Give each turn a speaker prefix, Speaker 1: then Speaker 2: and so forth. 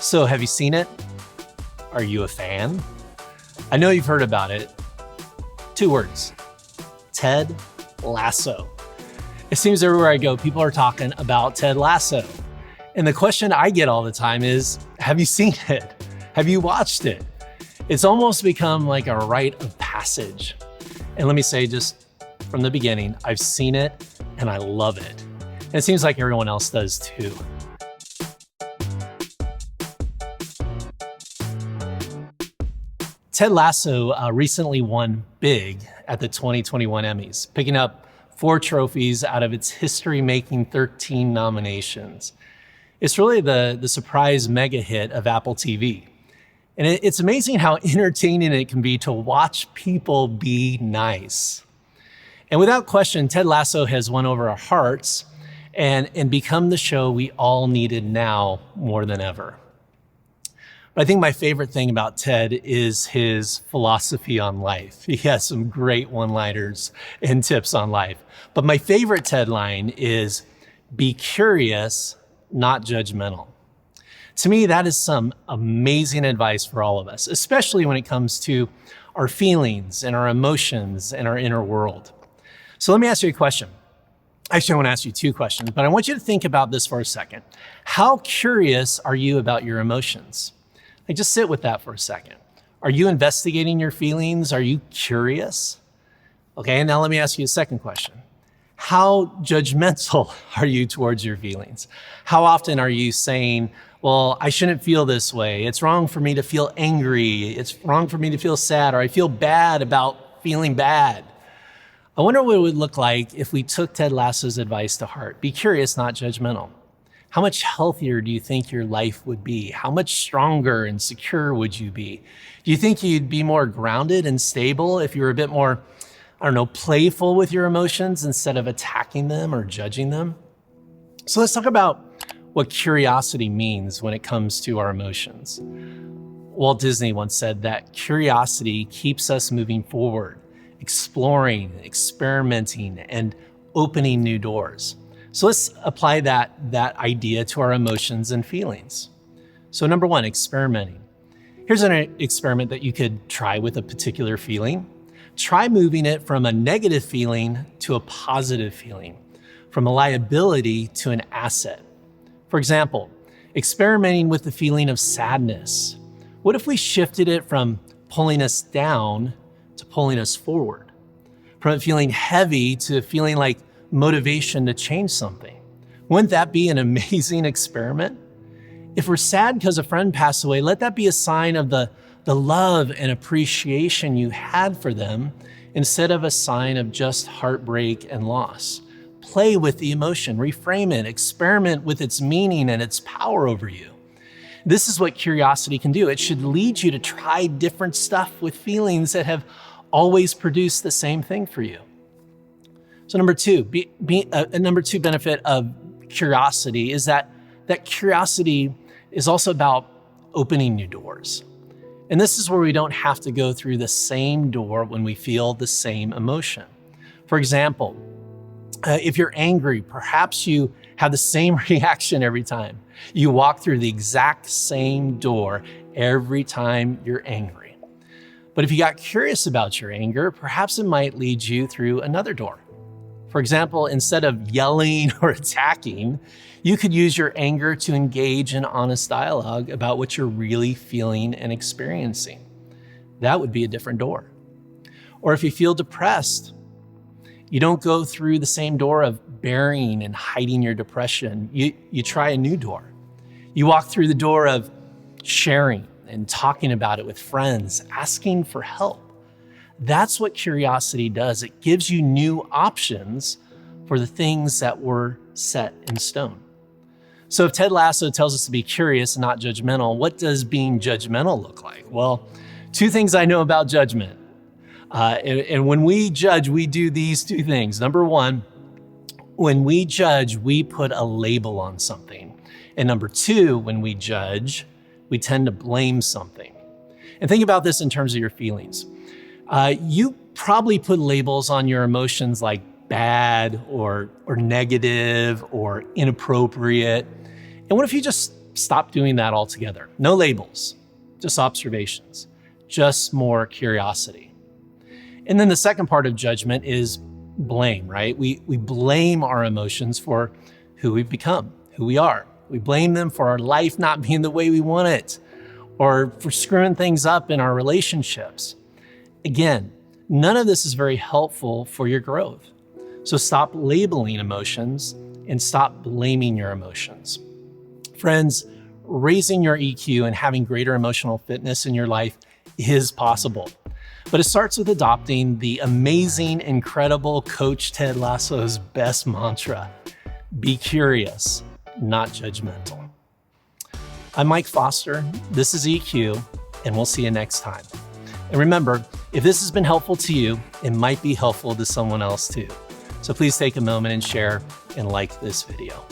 Speaker 1: So have you seen it? Are you a fan? I know you've heard about it. 2 words, Ted Lasso. It seems everywhere I go, people are talking about Ted Lasso. And the question I get all the time is, have you seen it? Have you watched it? It's almost become like a rite of passage. And let me say just from the beginning, I've seen it and I love it. And it seems like everyone else does too. Ted Lasso recently won big at the 2021 Emmys, picking up 4 trophies out of its history-making 13 nominations. It's really the surprise mega hit of Apple TV. And it's amazing how entertaining it can be to watch people be nice. And without question, Ted Lasso has won over our hearts and become the show we all needed now more than ever. But I think my favorite thing about Ted is his philosophy on life. He has some great one-liners and tips on life. But my favorite Ted line is, be curious, not judgmental. To me, that is some amazing advice for all of us, especially when it comes to our feelings and our emotions and our inner world. So let me ask you a question. Actually, I want to ask you 2 questions, but I want you to think about this for a second. How curious are you about your emotions? Like, just sit with that for a second. Are you investigating your feelings? Are you curious? Okay, now let me ask you a second question. How judgmental are you towards your feelings? How often are you saying, well, I shouldn't feel this way. It's wrong for me to feel angry. It's wrong for me to feel sad, or I feel bad about feeling bad. I wonder what it would look like if we took Ted Lasso's advice to heart. Be curious, not judgmental. How much healthier do you think your life would be? How much stronger and secure would you be? Do you think you'd be more grounded and stable if you were a bit more, playful with your emotions instead of attacking them or judging them? So let's talk about what curiosity means when it comes to our emotions. Walt Disney once said that curiosity keeps us moving forward, exploring, experimenting, and opening new doors. So let's apply that idea to our emotions and feelings. So number 1, experimenting. Here's an experiment that you could try with a particular feeling. Try moving it from a negative feeling to a positive feeling, from a liability to an asset. For example, experimenting with the feeling of sadness. What if we shifted it from pulling us down to pulling us forward? From it feeling heavy to feeling like motivation to change something. Wouldn't that be an amazing experiment? If we're sad because a friend passed away, let that be a sign of the love and appreciation you had for them instead of a sign of just heartbreak and loss. Play with the emotion, reframe it, experiment with its meaning and its power over you. This is what curiosity can do. It should lead you to try different stuff with feelings that have always produced the same thing for you. So number 2 benefit of curiosity is that curiosity is also about opening new doors. And this is where we don't have to go through the same door when we feel the same emotion. For example, if you're angry, perhaps you have the same reaction every time. You walk through the exact same door every time you're angry. But if you got curious about your anger, perhaps it might lead you through another door. For example, instead of yelling or attacking, you could use your anger to engage in honest dialogue about what you're really feeling and experiencing. That would be a different door. Or if you feel depressed, you don't go through the same door of burying and hiding your depression. You try a new door. You walk through the door of sharing and talking about it with friends, asking for help. That's what curiosity does. It gives you new options for the things that were set in stone. So if Ted Lasso tells us to be curious and not judgmental, what does being judgmental look like? Well, 2 things I know about judgment. And when we judge, we do these 2 things. Number 1, when we judge, we put a label on something. And number 2, when we judge, we tend to blame something. And think about this in terms of your feelings. You probably put labels on your emotions like bad or negative or inappropriate. And what if you just stop doing that altogether. No labels, just observations, just more curiosity. And then the second part of judgment is blame, right? We blame our emotions for who we've become, who we are. We blame them for our life not being the way we want it, or for screwing things up in our relationships. Again, none of this is very helpful for your growth. So stop labeling emotions and stop blaming your emotions. Friends, raising your EQ and having greater emotional fitness in your life is possible. But it starts with adopting the amazing, incredible Coach Ted Lasso's best mantra: be curious, not judgmental. I'm Mike Foster. This is EQ, and we'll see you next time. And remember, if this has been helpful to you, it might be helpful to someone else too. So please take a moment and share and like this video.